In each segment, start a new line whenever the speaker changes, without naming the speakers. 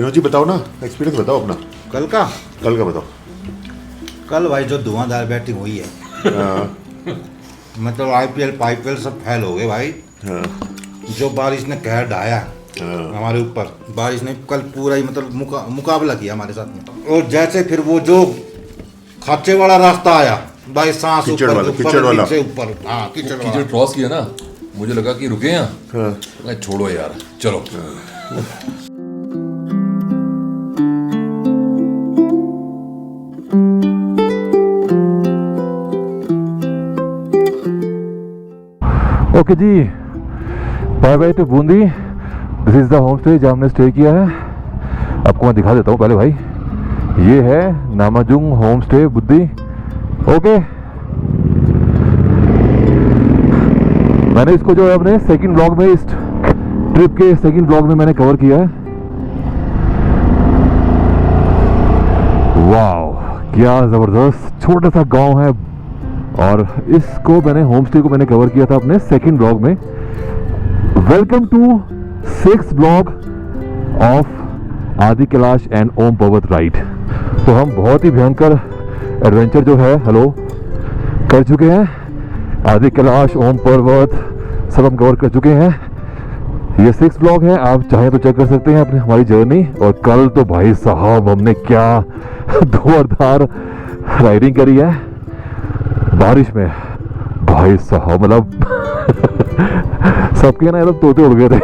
विनोद जी बताओ ना, एक्सपीरियंस बताओ अपना।
कल का
बताओ।
कल भाई जो धुआंधार बैटिंग हुई है, मतलब आईपीएल सब फेल हो गए भाई। जो बारिश ने कहर ढाया हमारे ऊपर, बारिश ने कल पूरा ही मतलब मुकाबला किया हमारे साथ में। और जैसे फिर वो जो खाचे वाला रास्ता आया भाई, सांस ऊपर ऊपर
कीचड़ क्रॉस किया ना, मुझे लगा कि रुके हैं। छोड़ो यार, चलो।
ओके जी, bye bye to Bundi. This is the home stay जहाँ हमने स्टे किया है। आपको मैं दिखा देता हूँ पहले भाई। ये है नामाजुंग होम स्टे बुद्धि। ओके, मैंने इसको जो है अपने सेकंड ब्लॉग में, इस ट्रिप के सेकंड ब्लॉग में मैंने कवर किया है। वाओ, क्या ज़बरदस्त छोटा सा गांव है। और इसको मैंने होम स्टे को मैंने कवर किया था अपने सेकंड ब्लॉग में। Welcome to 6th blog of Adi Kailash and ओम पर्वत राइड। तो हम बहुत ही भयंकर एडवेंचर जो है कर चुके हैं। आदि कैलाश, ओम पर्वत सब हम कवर कर चुके हैं। ये 6th ब्लॉग है, आप चाहें तो चेक कर सकते हैं अपनी हमारी जर्नी। और कल तो भाई साहब हमने क्या जोरदार राइडिंग करी है बारिश में भाई साहब, मतलब सबके ना एकदम तोते उड़ गए थे।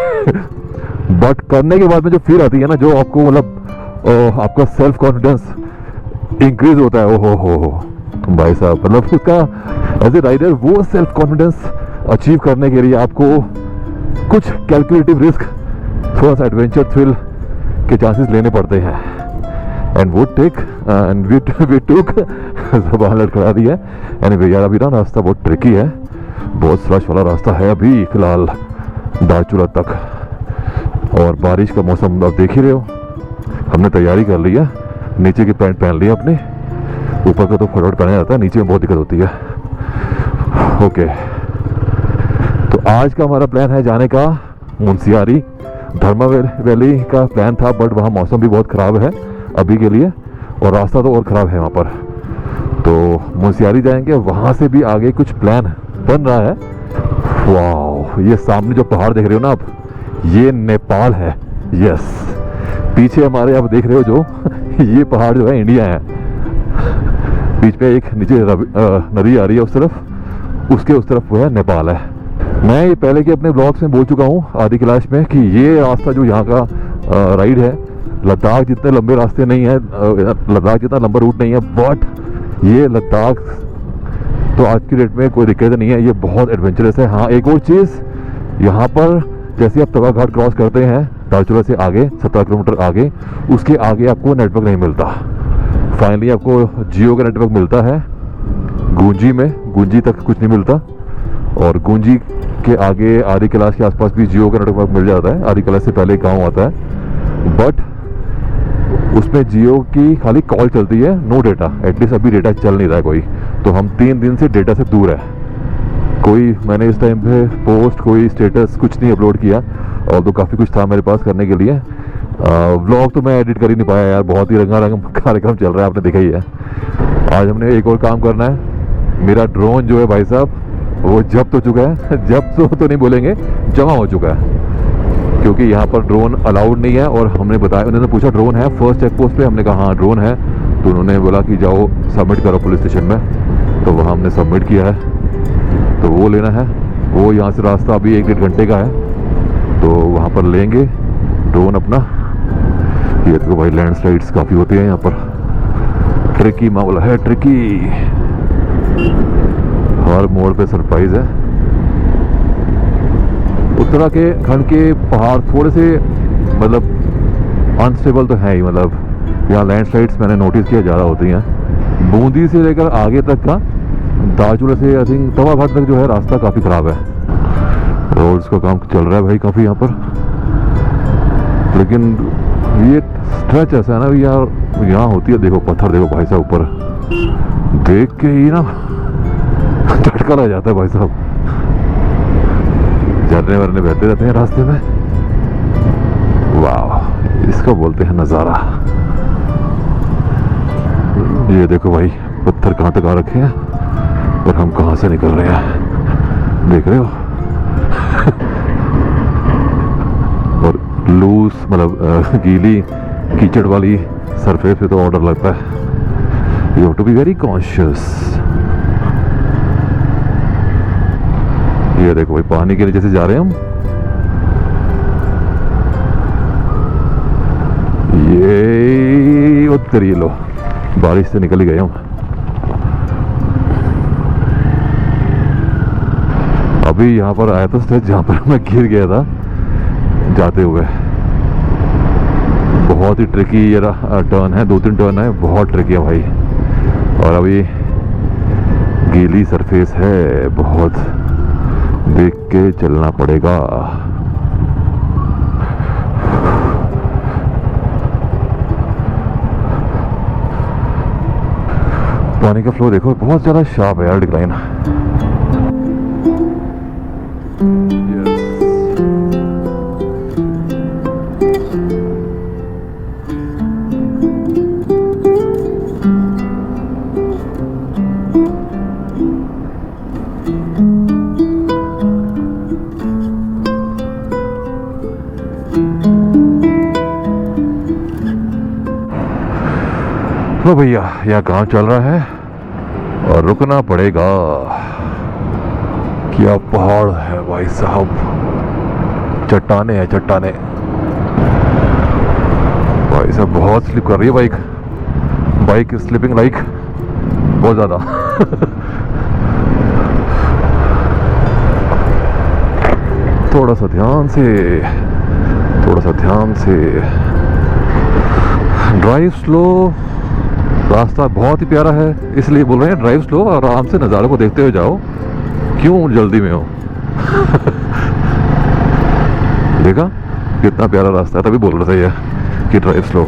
बट करने के बाद में जो फील आती है ना, जो आपको मतलब आपका सेल्फ कॉन्फिडेंस इंक्रीज होता है, ओ हो भाई साहब, मतलब उसका एज ए राइडर वो सेल्फ कॉन्फिडेंस अचीव करने के लिए आपको कुछ कैलकुलेटिव रिस्क, थोड़ा सा एडवेंचर थ्रिल के चांसेस लेने पड़ते हैं। एंड वो टेक एंड वी टुक ज़बान लड़खड़ा दी है। एनीवे यार, अभी ना रास्ता बहुत ट्रिकी है, बहुत स्लश वाला रास्ता है अभी फिलहाल दाचूला तक। और बारिश का मौसम आप देख ही रहे हो। हमने तैयारी कर ली है, नीचे की पैंट पहन ली है अपनी, ऊपर का तो फटाफट पहना जाता है, नीचे में बहुत दिक्कत होती है। ओके, तो आज का हमारा प्लान है जाने का मुंशियारी। धर्मा वैली का प्लान था, बट वहाँ मौसम भी बहुत ख़राब है अभी के लिए, और रास्ता तो और ख़राब है वहाँ पर। तो मुंशियारी जाएंगे, वहाँ से भी आगे कुछ प्लान बन रहा है। वाह, ये सामने जो पहाड़ देख रहे हो ना आप, ये नेपाल है। यस, पीछे हमारे आप देख रहे हो जो ये पहाड़ जो है इंडिया है। बीच में एक नीचे नदी आ रही है उस तरफ, उसके उस तरफ वो है नेपाल है। मैं ये पहले के अपने ब्लॉग्स में बोल चुका हूँ आदि कैलाश में कि ये रास्ता जो यहाँ का राइड है, लद्दाख जितने लंबे रास्ते नहीं है, लद्दाख जितना लंबा रूट नहीं है, बट ये लद्दाख तो आज की डेट में कोई दिक्कत नहीं है, ये बहुत एडवेंचरस है। हाँ, एक और चीज़, यहाँ पर जैसे आप तवा घाट क्रॉस करते हैं धारचूला से आगे 17 किलोमीटर आगे, उसके आगे आपको नेटवर्क नहीं मिलता। फाइनली आपको जियो का नेटवर्क मिलता है गूंजी में, गूंजी तक कुछ नहीं मिलता। और गूंजी के आगे आदि कैलाश के आसपास भी जियो का नेटवर्क मिल जाता है। आदि कैलाश से पहले गाँव आता है, बट उसमें जियो की खाली कॉल चलती है, नो डेटा। एटलीस्ट अभी डेटा चल नहीं रहा है कोई, तो हम 3 दिन से डेटा से दूर है। कोई मैंने इस टाइम पे पोस्ट, कोई स्टेटस कुछ नहीं अपलोड किया, और तो काफ़ी कुछ था मेरे पास करने के लिए। व्लॉग तो मैं एडिट कर ही नहीं पाया यार, बहुत ही रंगारंग कार्यक्रम चल रहा है, आपने देखा ही है। आज हमने एक और काम करना है। मेरा ड्रोन जो है भाई साहब वो जब्त हो चुका है, जब्त तो नहीं बोलेंगे, जमा हो चुका है, क्योंकि यहाँ पर ड्रोन अलाउड नहीं है। और हमने बताया, उन्होंने पूछा ड्रोन है फर्स्ट चेक पोस्ट पे, हमने कहा हाँ ड्रोन है। तो उन्होंने बोला कि जाओ सबमिट करो पुलिस स्टेशन में, तो वहाँ हमने सबमिट किया है, तो वो लेना है। वो यहाँ से रास्ता अभी 1-1.5 घंटे का है, तो वहाँ पर लेंगे ड्रोन अपना। ये तो भाई लैंडस्लाइड्स काफ़ी होती हैं यहाँ पर, ट्रिकी मामला है, ट्रिकी। हर मोड़ पे सरप्राइज है। उत्तराखंड के पहाड़ थोड़े से मतलब अनस्टेबल तो है ही, मतलब यहाँ लैंडस्लाइड्स मैंने नोटिस किया ज़्यादा होती हैं। बूंदी से लेकर आगे तक का, दाचूला से आई थिंक तवा घाट तक जो है रास्ता काफ़ी ख़राब है। रोड्स का काम चल रहा है भाई काफ़ी यहाँ पर, लेकिन ये स्ट्रेच ऐसा है ना भी यार, यहाँ होती है, देखो पत्थर देखो भाई साहब ऊपर, देख के ही ना झटका लग जाता है भाई साहब। झरने वरने बहते रहते हैं रास्ते में। वाह, इसको बोलते हैं नज़ारा। ये देखो भाई, पत्थर कहाँ तक आ रखे हैं और हम कहाँ से निकल रहे हैं, देख रहे हो। और लूज मतलब गीली कीचड़ वाली सरफेस पे तो ऑर्डर लगता है। You have to be very conscious. ये देखो भाई, पानी के नीचे से जा रहे हैं हम। ये उत्तर, ये लो, बारिश से निकल ही गए हम। अभी यहाँ पर आया तो स्टेज जहाँ पर मैं गिर गया था जाते हुए। बहुत ही ट्रिकी ये टर्न है, 2-3 टर्न है, बहुत ट्रिकी है भाई। और अभी गीली सरफेस है, बहुत देख के चलना पड़ेगा। पानी का फ्लो देखो, बहुत ज़्यादा शार्प है यार, डिक्लाइन। तो भैया यहाँ काम चल रहा है और रुकना पड़ेगा। क्या पहाड़ है भाई साहब, चट्टाने हैं चट्टाने। भाई साहब बहुत स्लिप कर रही है बाइक, बाइक स्लिपिंग लाइक बहुत ज़्यादा। थोड़ा सा ध्यान से, थोड़ा सा ध्यान से ड्राइव स्लो। रास्ता बहुत ही प्यारा है, इसलिए बोल रहे हैं ड्राइव स्लो, आराम से नज़ारों को देखते हुए जाओ, क्यों जल्दी में हो। देखा कितना प्यारा रास्ता है, तभी बोल रहा था ये कि ड्राइव स्लो।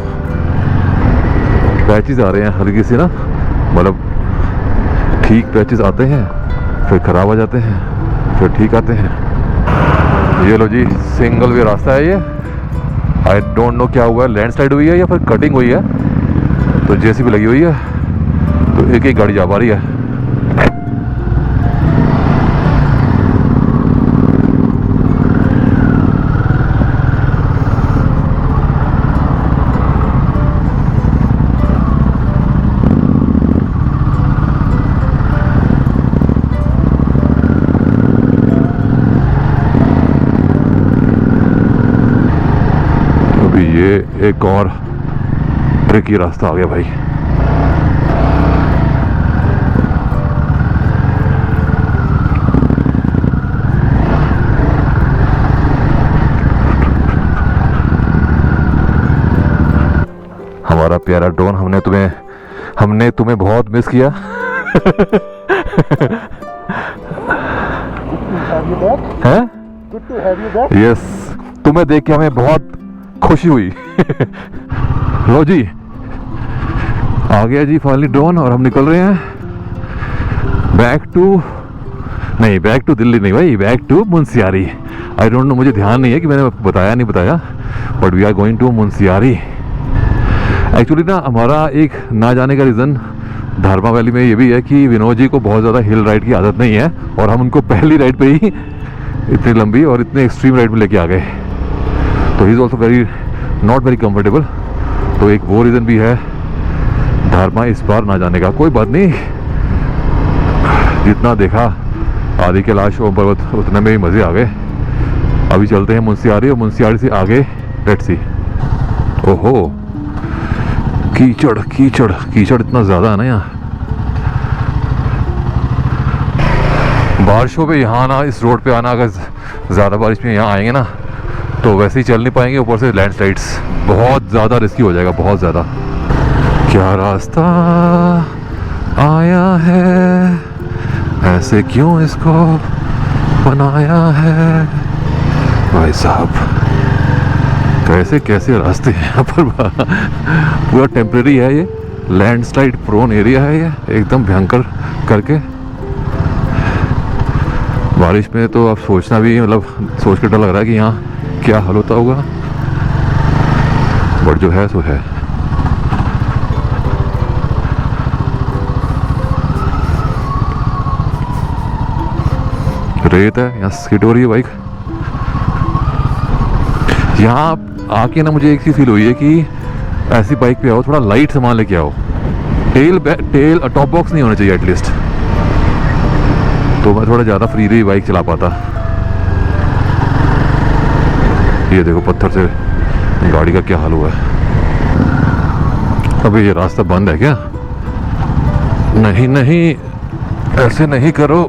पैचेस आ रहे हैं हल्की सी ना, मतलब ठीक पैचेस आते हैं, फिर ख़राब आ जाते हैं, फिर ठीक आते हैं। ये लो जी, सिंगल वे रास्ता है ये। आई डोंट नो क्या हुआ है, लैंडस्लाइड हुई है या फिर कटिंग हुई है, तो जेसीबी लगी हुई है, तो एक एक गाड़ी जा पा रही है। अभी ये एक और ट्रिकी रास्ता आ गया भाई। हमारा प्यारा ड्रोन, हमने तुम्हें बहुत मिस किया। हैं? यस, तुम्हें देख के हमें बहुत खुशी हुई। लो जी, आ गया जी फाइनली ड्रोन, और हम निकल रहे हैं बैक टू दिल्ली नहीं भाई, back to Munsiyari. I don't know, मुझे ध्यान नहीं है कि मैंने आपको बताया नहीं बताया, but we are going to Munsiyari. Actually ना, हमारा एक ना जाने का रीज़न धर्मा वैली में ये भी है कि विनोद जी को बहुत ज़्यादा हिल राइड की आदत नहीं है, और हम उनको पहली राइड पे ही इतनी लंबी और इतने एक्सट्रीम राइड में लेके आ गए, तो he is also not very comfortable. तो एक वो रीज़न भी है धर्मा इस बार ना जाने का। कोई बात नहीं, जितना देखा आदि कैलाश ओम पर्वत उतने में ही मज़े आ गए। अभी चलते हैं मुंशियारी, और मुंशियारी से आगे लेट्स सी। ओहो, कीचड़ कीचड़ कीचड़ इतना ज़्यादा है ना यहाँ। बारिशों पे यहाँ ना, इस रोड पे आना, अगर ज़्यादा बारिश में यहाँ आएंगे ना तो वैसे ही चल नहीं पाएंगे, ऊपर से लैंडस्लाइड्स, बहुत ज़्यादा रिस्की हो जाएगा, बहुत ज़्यादा। क्या रास्ता आया है, ऐसे क्यों इसको बनाया है भाई साहब। कैसे कैसे रास्ते हैं यहाँ पर। पूरा टेम्परेरी है ये, लैंडस्लाइड प्रोन एरिया है ये, एकदम भयंकर करके। बारिश में तो अब सोचना भी, मतलब सोच के डर लग रहा है कि यहाँ क्या हाल होता होगा। बट जो है सो है। रेत है, यहाँ स्किड हो रही है बाइक। यहाँ आके ना मुझे एक चीज़ फील हुई है कि ऐसी बाइक पे आओ, थोड़ा लाइट सामान लेके आओ। टेल टॉप बॉक्स नहीं होना चाहिए एटलीस्ट, तो मैं थोड़ा ज़्यादा फ्रीली बाइक चला पाता। ये देखो पत्थर से गाड़ी का क्या हाल हुआ है। अबे ये रास्ता बंद है क्या? नहीं नहीं, ऐसे नहीं करो।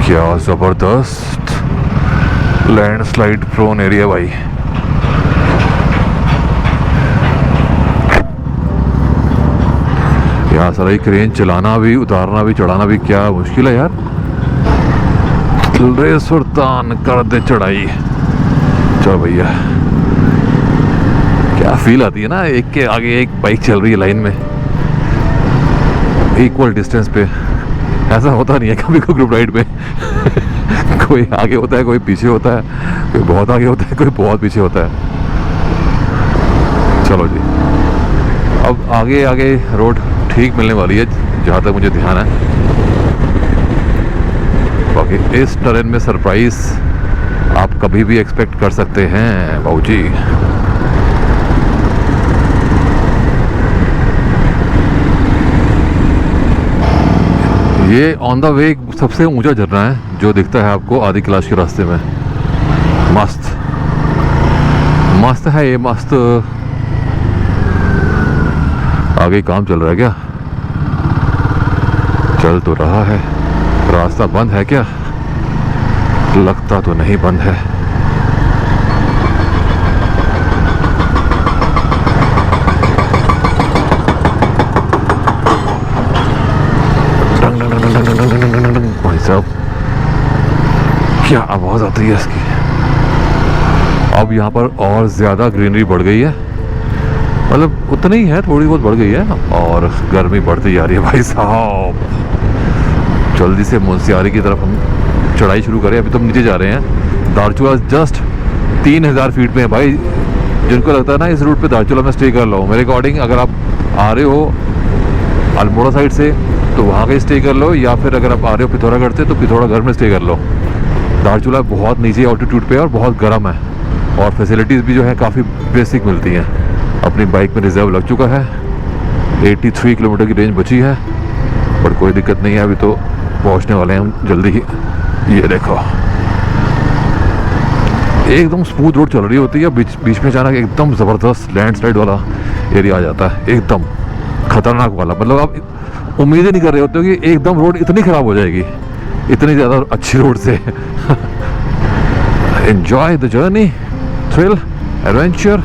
क्या जबरदस्त लैंडस्लाइड प्रोन एरिया भाई। यहाँ सारा क्रेन चलाना भी, उतारना भी, चढ़ाना भी क्या मुश्किल है यार। रे सुल्तान कर दे चढ़ाई। चलो भैया, क्या फील आती है ना, एक के आगे एक बाइक चल रही है लाइन में इक्वल डिस्टेंस पे। ऐसा होता नहीं है कभी कोई ग्रुप राइड में कोई आगे होता है, कोई पीछे होता है, कोई बहुत आगे होता है, कोई बहुत पीछे होता है। चलो जी, अब आगे आगे रोड ठीक मिलने वाली है जहाँ तक मुझे ध्यान है। बाकी इस टर्रेन में सरप्राइज आप कभी भी एक्सपेक्ट कर सकते हैं बाबूजी। ये ऑन द वे सबसे ऊंचा झरना है जो दिखता है आपको आदि कैलाश के रास्ते में। मस्त मस्त है ये, मस्त। आगे काम चल रहा है क्या? चल तो रहा है। रास्ता बंद है क्या? लगता तो नहीं बंद है। भाई साहब क्या आवाज आती है इसकी। अब यहाँ पर और ज्यादा ग्रीनरी बढ़ गई है, मतलब उतनी ही है, थोड़ी बहुत बढ़ गई है और गर्मी बढ़ती जा रही है भाई साहब। जल्दी से मुंशियारी की तरफ हम चढ़ाई शुरू करें। अभी तो हम नीचे जा रहे हैं। दारचूला जस्ट 3000 फीट में है भाई। जिनको लगता है ना इस रूट पे दारचूला में स्टे कर लो, मेरे अकॉर्डिंग अगर आप आ रहे हो अल्मोड़ा साइड से तो वहाँ का स्टे कर लो, या फिर अगर आप आ रहे हो पिथौरागढ़ से तो पिथौरागढ़ में स्टे कर लो। दारचूला बहुत नीचे ऑल्टीट्यूड पे है और बहुत गर्म है, और फैसिलिटीज़ भी जो है काफ़ी बेसिक मिलती हैं। अपनी बाइक में रिजर्व लग चुका है। 83 किलोमीटर की रेंज बची है, पर कोई दिक्कत नहीं है, अभी तो पहुंचने वाले हैं हम जल्दी ही। ये देखो एकदम स्मूथ रोड चल रही होती है, बीच में अचानक एकदम ज़बरदस्त लैंडस्लाइड वाला एरिया आ जाता है, एकदम खतरनाक वाला। मतलब आप उम्मीद ही नहीं कर रहे होते हो कि एकदम रोड इतनी ख़राब हो जाएगी, इतनी ज़्यादा अच्छी रोड से। Enjoy the journey, thrill, adventure.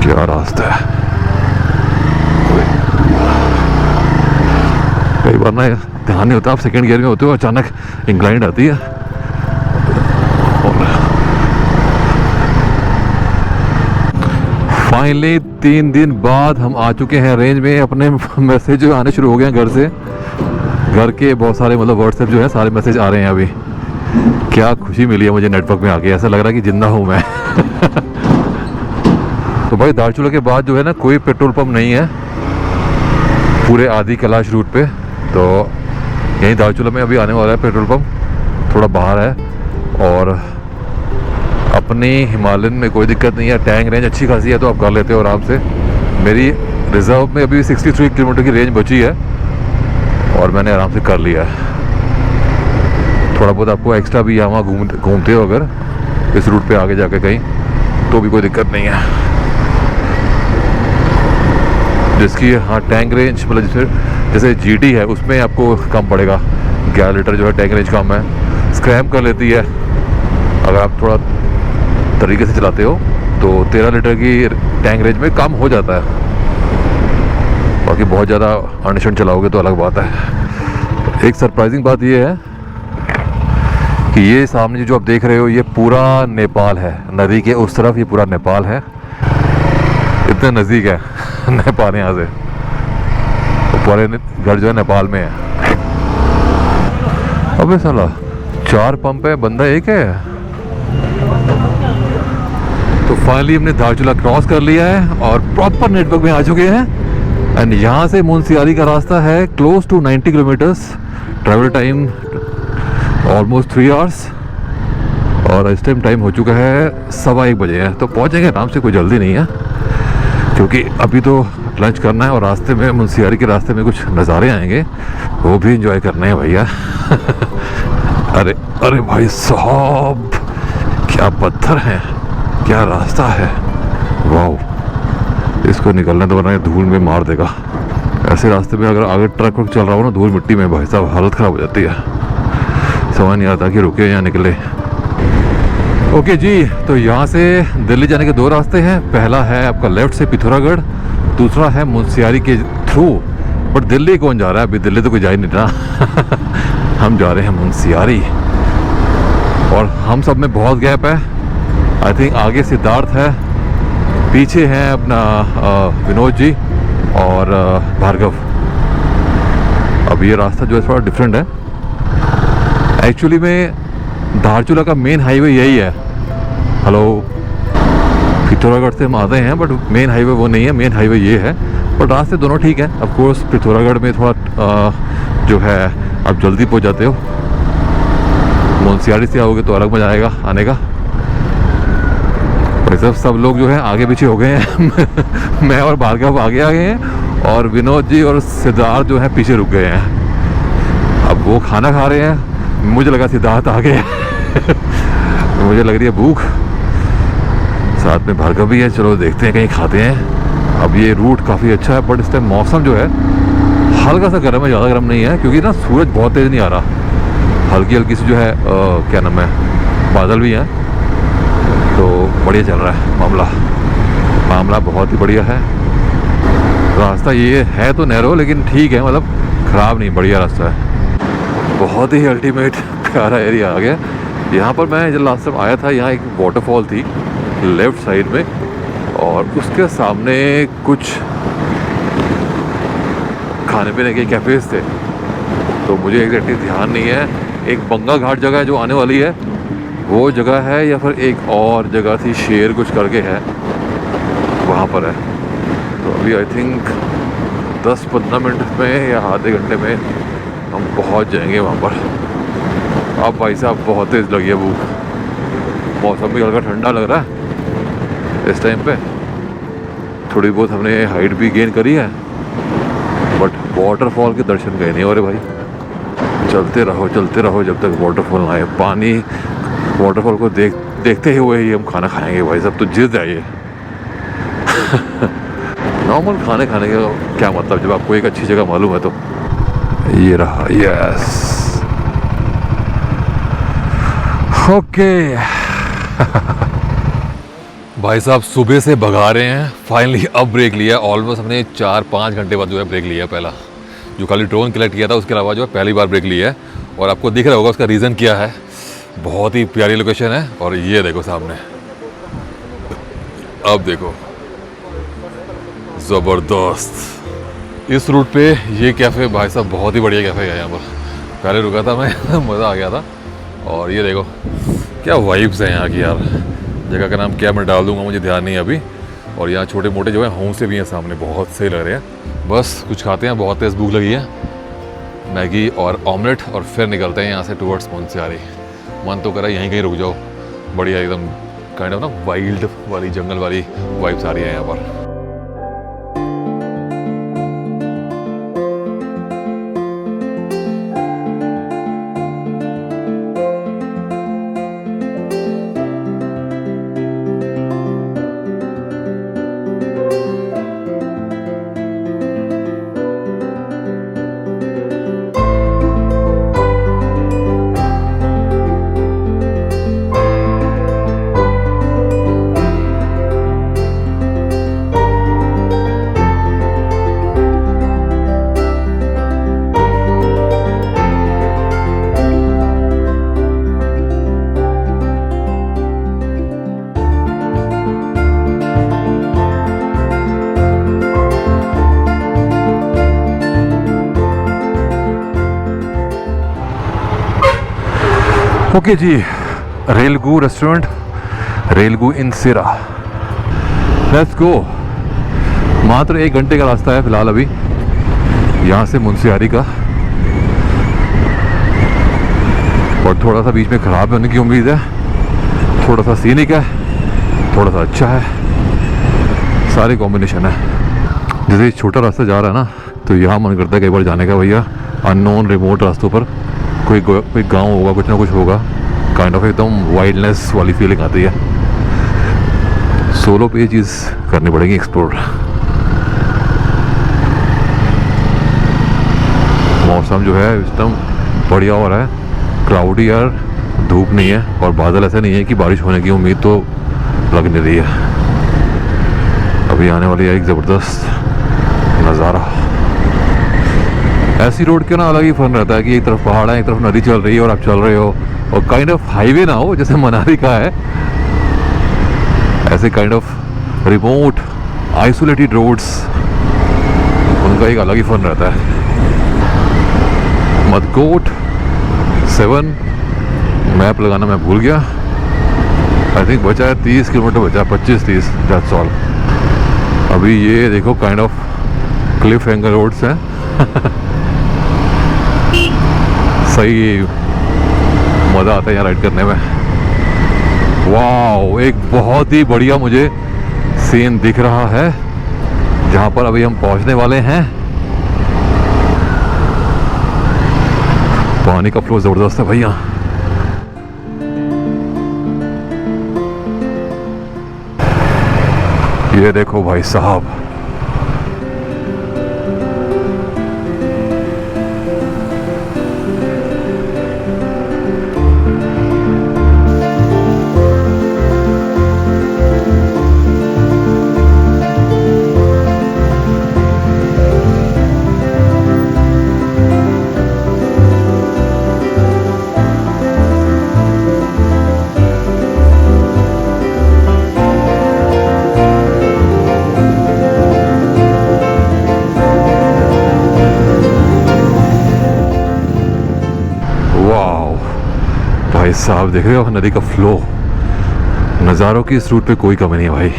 क्या रास्ता है। कई बार ना ध्यान नहीं होता, आप सेकंड गियर में होते हो, अचानक इंक्लाइंड आती है। फाइनली 3 दिन बाद हम आ चुके हैं रेंज में। अपने मैसेज जो आने शुरू हो गए हैं घर से, घर के बहुत सारे, मतलब व्हाट्सएप जो है सारे मैसेज आ रहे हैं अभी। क्या खुशी मिली है मुझे नेटवर्क में आके, ऐसा लग रहा है कि जिंदा हूँ मैं। तो भाई दारचूला के बाद जो है ना कोई पेट्रोल पंप नहीं है पूरे आदि कैलाश रूट पे। तो यहीं दारचूला में अभी आने वाला है पेट्रोल पंप, थोड़ा बाहर है। और अपनी हिमालयन में कोई दिक्कत नहीं है, टैंक रेंज अच्छी खासी है तो आप कर लेते हो आराम से। मेरी रिजर्व में अभी 63 किलोमीटर की रेंज बची है और मैंने आराम से कर लिया है। थोड़ा बहुत आपको एक्स्ट्रा भी यहाँ घूमते हो अगर इस रूट पे आगे जाके कहीं, तो भी कोई दिक्कत नहीं है। जिसकी हाँ टैंक रेंज, मतलब जैसे GT है उसमें आपको कम पड़ेगा, 11 लीटर जो है टैंक रेंज कम है। स्क्रैम कर लेती है अगर आप थोड़ा तरीके से चलाते हो तो 13 लीटर की टैंक रेंज में कम हो जाता है। बाकी बहुत ज़्यादा अनशन चलाओगे तो अलग बात है। एक सरप्राइजिंग बात ये है कि ये सामने जो आप देख रहे हो ये पूरा नेपाल है, नदी के उस तरफ ये पूरा नेपाल है, इतना नज़दीक है। नेपाल यहाँ से, तो पूरे घर जो है नेपाल में है। अबे साला 4 पंप है, बंदा एक है। तो फाइनली हमने धारचूला क्रॉस कर लिया है और प्रॉपर नेटवर्क में आ चुके हैं। एंड यहाँ से मुनस्यारी का रास्ता है close to 90 kilometres, travel time almost 3 hours. और इस टाइम टाइम हो चुका है 1:15 बजे है, तो पहुँचेंगे आराम से, कोई जल्दी नहीं है, क्योंकि अभी तो लंच करना है और रास्ते में मुनस्यारी के रास्ते में कुछ नज़ारे आएंगे, वो भी इंजॉय करने हैं भैया। अरे अरे भाई साहब, क्या पत्थर हैं, क्या रास्ता है, वाह। इसको निकलना तो वरना धूल में मार देगा। ऐसे रास्ते में अगर आगे ट्रक वक चल रहा हो ना धूल मिट्टी में, भाई साहब हालत ख़राब हो जाती है, समझ नहीं आता कि रुके या निकले। ओके जी, तो यहाँ से दिल्ली जाने के 2 रास्ते हैं। पहला है आपका लेफ्ट से पिथौरागढ़, दूसरा है मुनस्यारी के थ्रू। बट दिल्ली कौन जा रहा है, अभी दिल्ली तो कोई जा ही नहीं रहा। हम जा रहे हैं मुनस्यारी, और हम सब में बहुत गैप है। आई थिंक आगे सिद्धार्थ है, पीछे हैं अपना विनोद जी और भार्गव। अब ये रास्ता जो है थोड़ा डिफरेंट है। एक्चुअली में धारचूला का मेन हाईवे यही है। हेलो, पिथौरागढ़ से हम आते हैं, बट मेन हाईवे वो नहीं है, मेन हाईवे ये है। बट रास्ते दोनों ठीक है। ऑफ कोर्स पिथौरागढ़ में थोड़ा जो है आप जल्दी पहुंच जाते हो, मुनस्यारी से आओगे तो अलग मजा आएगा आने का। वैसे सब लोग जो है आगे पीछे हो गए हैं। मैं और भार्गव आगे आ गए हैं, और विनोद जी और सिद्धार्थ जो है पीछे रुक गए हैं। अब वो खाना खा रहे हैं, मुझे लगा सिद्धार्थ आ गए। मुझे लग रही है भूख, साथ में भार्गव भी है। चलो देखते हैं, कहीं खाते हैं। अब ये रूट काफ़ी अच्छा है, बट इस टाइम मौसम जो है हल्का सा गर्म है, ज़्यादा गर्म नहीं है, क्योंकि ना सूरज बहुत तेज़ नहीं आ रहा। हल्की हल्की सी जो है क्या नाम है, बादल भी हैं, तो बढ़िया चल रहा है मामला बहुत ही बढ़िया है। रास्ता ये है तो नैरो, लेकिन ठीक है, मतलब ख़राब नहीं, बढ़िया रास्ता है। बहुत ही अल्टीमेट प्यारा एरिया आ गया। यहाँ पर मैं जब लास्ट टाइम आया था, यहाँ एक वाटरफॉल थी लेफ़्ट साइड में, और उसके सामने कुछ खाने पीने के कैफ़ेज़ थे, तो मुझे एग्जैक्टली ध्यान नहीं है। एक बंगा घाट जगह है जो आने वाली है, वो जगह है, या फिर एक और जगह थी शेर कुछ करके है, वहाँ पर है। तो अभी आई थिंक 10-15 मिनट में या आधे घंटे में हम पहुँच जाएंगे वहाँ पर। अब भाई साहब बहुत तेज़ लगी है भूख, मौसम भी हल्का ठंडा लग रहा है इस टाइम पे। थोड़ी बहुत हमने हाइट भी गेन करी है, बट वाटरफॉल के दर्शन गए नहीं हो रहे भाई। चलते रहो जब तक वाटरफॉल ना आए। पानी वाटरफॉल को देखते हुए ही हम खाना खाएंगे भाई साहब, तो जिद है ये। नॉर्मल खाने का क्या मतलब जब आपको एक अच्छी जगह मालूम है तो। ये रहा, यस, ओके। भाई साहब सुबह से भगा रहे हैं, फाइनली अब ब्रेक लिया। ऑलमोस्ट हमने 4-5 घंटे बाद जो है ब्रेक लिया। पहला जो खाली ड्रोन कलेक्ट किया था, उसके अलावा जो है पहली बार ब्रेक लिया है। और आपको दिख रहा होगा उसका रीज़न क्या है। बहुत ही प्यारी लोकेशन है, और ये देखो सामने, अब देखो ज़बरदस्त। इस रूट पे ये कैफ़े भाई साहब बहुत ही बढ़िया कैफ़े है। यहाँ पर पहले रुका था मैं, मज़ा आ गया था। और ये देखो क्या वाइब्स है यहाँ की यार। जगह का नाम क्या मैं डाल दूँगा, मुझे ध्यान नहीं है अभी। और यहाँ छोटे मोटे जो है होम से भी हैं सामने, बहुत सही लग रहे हैं। बस कुछ खाते हैं, बहुत तेज़ भूख लगी है। मैगी और ऑमलेट, और फिर निकलते हैं यहाँ से टूवर्ड्स मुनस्यारी। मन तो करा यहीं कहीं रुक जाओ, बढ़िया एकदम काइंड ऑफ ना वाइल्ड वाली, जंगल वाली वाइब्स आ रही है यहाँ पर। ओके जी, रेलगू रेस्टोरेंट, रेलगू इन सिरा, लेट्स गो। मात्र 1 घंटे का रास्ता है फिलहाल अभी यहाँ से मुंशियारी का, और थोड़ा सा बीच में ख़राब होने की उम्मीद है। थोड़ा सा सीनिक है, थोड़ा सा अच्छा है, सारे कॉम्बिनेशन है। जैसे छोटा रास्ता जा रहा है ना, तो यहाँ मन करता है कई बार जाने का भैया, अननोन रिमोट रास्तों पर कोई गांव होगा, कुछ ना कुछ होगा, काइंड ऑफ एकदम वाइल्डनेस वाली फीलिंग आती है। सोलो पे ये चीज़ करनी पड़ेगी एक्सप्लोर। मौसम जो है इस टाइम बढ़िया हो रहा है, क्लाउडी यार, धूप नहीं है और बादल ऐसा नहीं है कि बारिश होने की उम्मीद तो लग नहीं रही है। अभी आने वाली है एक ज़बरदस्त नज़ारा। ऐसी रोड के ना अलग ही फन रहता है कि एक तरफ पहाड़ है, एक तरफ नदी चल रही है और आप चल रहे हो, और काइंड ऑफ हाईवे ना हो जैसे मनाली का है, ऐसे kind of remote isolated roads, उनका एक अलग ही फन रहता है। मदकोट 7 मैप लगाना मैं भूल गया, आई थिंक बचा है 30 किलोमीटर बचा है, 25-30, दैट्स ऑल। अभी ये देखो kind of cliff hanger roads हैं सही मज़ा आता है यहाँ राइड करने में। वाओ, एक बहुत ही बढ़िया मुझे सीन दिख रहा है जहाँ पर अभी हम पहुँचने वाले हैं। पानी का फ्लो ज़बरदस्त है भैया। ये देखो भाई साहब, भाई साहब देख रहे हो नदी का फ्लो, नज़ारों की इस रूट पे कोई कमी नहीं है भाई।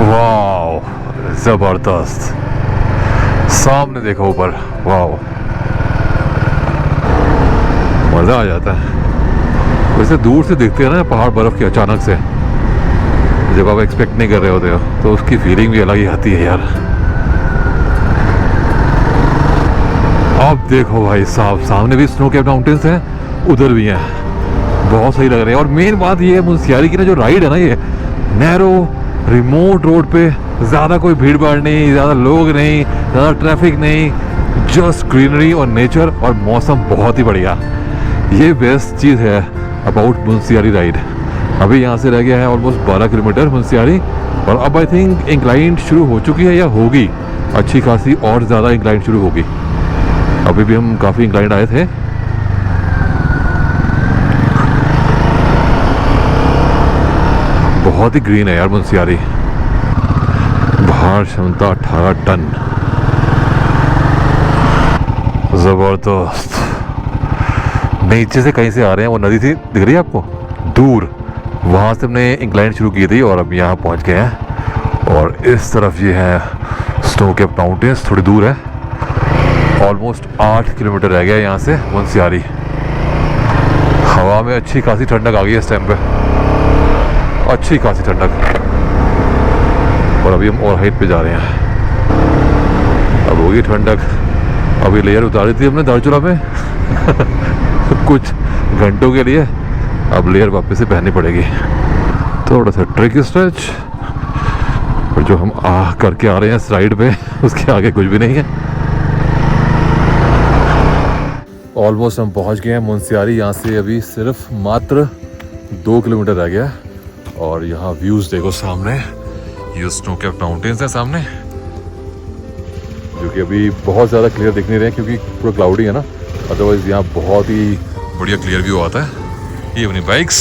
वाओ, ज़बरदस्त, सामने देखो ऊपर, वाओ, मज़ा आ जाता है। वैसे दूर से दिखते हैं ना पहाड़ बर्फ़ के अचानक से, जब आप एक्सपेक्ट नहीं कर रहे होते हो, तो उसकी फीलिंग भी अलग ही आती है यार। अब देखो भाई साहब, सामने भी स्नो कैप माउंटेन्स हैं, उधर भी हैं, बहुत सही लग रहे हैं। और मेन बात ये है मुंशियारी की ना जो राइड है ना, ये नैरो रिमोट रोड पे, ज़्यादा कोई भीड़ भाड़ नहीं, ज़्यादा लोग नहीं, ज़्यादा ट्रैफिक नहीं, जस्ट ग्रीनरी और नेचर और मौसम बहुत ही बढ़िया। ये बेस्ट चीज़ है अबाउट मुंशियारी राइड। अभी यहाँ से रह गया है ऑलमोस्ट 12 किलोमीटर मुंशियारी, और अब आई थिंक इंक्लाइंट शुरू हो चुकी है या होगी अच्छी खासी, और ज़्यादा इंक्लाइंट शुरू होगी। अभी भी हम काफ़ी इंक्लाइंड आए थे। बहुत ही ग्रीन है यार मुंशियारी। भार क्षमता 18 टन, ज़बरदस्त। नीचे से कहीं से आ रहे हैं, वो नदी थी दिख रही है आपको दूर, वहाँ से हमने इंक्लाइन शुरू की थी और अब यहाँ पहुँच गए हैं। और इस तरफ ये है स्नो कैप माउंटेन्स, थोड़ी दूर है, ऑलमोस्ट 8 किलोमीटर रह गया यहाँ से मुंशियारी। हवा में अच्छी खासी ठंडक आ गई है इस टाइम पे, अच्छी खासी ठंडक। और अभी हम और हाइट पे जा रहे हैं, अब होगी ठंडक। अभी लेयर उतारी थी हमने धारचूला में कुछ घंटों के लिए, अब लेयर वापस से पहननी पड़ेगी। थोड़ा सा ट्रिक स्ट्रेच, और जो हम करके आ रहे हैं इस राइड पे, उसके आगे कुछ भी नहीं है। ऑलमोस्ट हम पहुंच गए हैं मुंशियारी। यहाँ से अभी सिर्फ मात्र 2 किलोमीटर रह गया, और यहाँ व्यूज़ देखो सामने, ये स्नो कैप माउंटेन्स हैं सामने, जो कि अभी बहुत ज़्यादा क्लियर दिख नहीं रहे हैं क्योंकि पूरा क्लाउडी है ना, अदरवाइज़ यहाँ बहुत ही बढ़िया क्लियर व्यू आता है। ये अपनी बाइक्स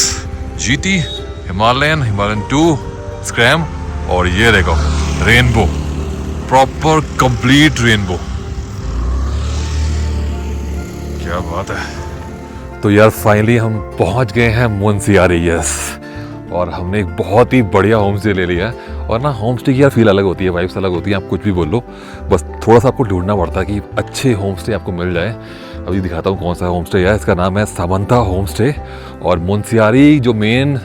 GT, हिमालयन 2, स्क्रैम, और ये देखो रेनबो, प्रॉपर कंप्लीट रेनबो। क्या बात है। तो यार फाइनली हम पहुंच गए हैं मुंशियारी, यस। और हमने एक बहुत ही बढ़िया होम स्टे ले लिया है। और ना होम स्टे की यार फील अलग होती है, वाइब्स अलग होती है, आप कुछ भी बोल लो, बस थोड़ा सा आपको ढूंढना पड़ता है कि अच्छे होम स्टे आपको मिल जाए। अभी दिखाता हूँ कौन सा होम स्टे है। इसका नाम है सामंता होम स्टे और मुंशियारी जो मेन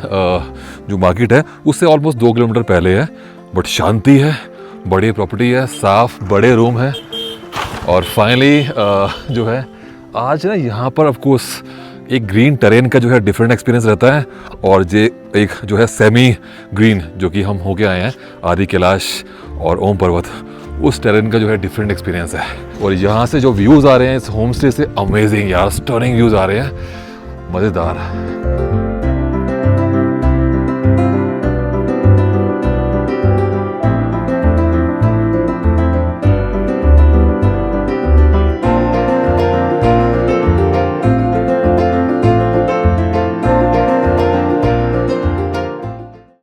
जो मार्केट है उससे ऑलमोस्ट 2 किलोमीटर पहले है। बट शांति है, बड़ी प्रॉपर्टी है, साफ बड़े रूम है। और फाइनली जो है आज ना यहाँ पर ऑफकोर्स एक ग्रीन टेरेन का जो है डिफरेंट एक्सपीरियंस रहता है और जे एक जो है सेमी ग्रीन जो कि हम होके आए हैं आदि कैलाश और ओम पर्वत, उस टेरेन का जो है डिफरेंट एक्सपीरियंस है। और यहाँ से जो व्यूज़ आ रहे हैं इस होम स्टे से अमेजिंग यार, स्टनिंग व्यूज़ आ रहे हैं, मज़ेदार।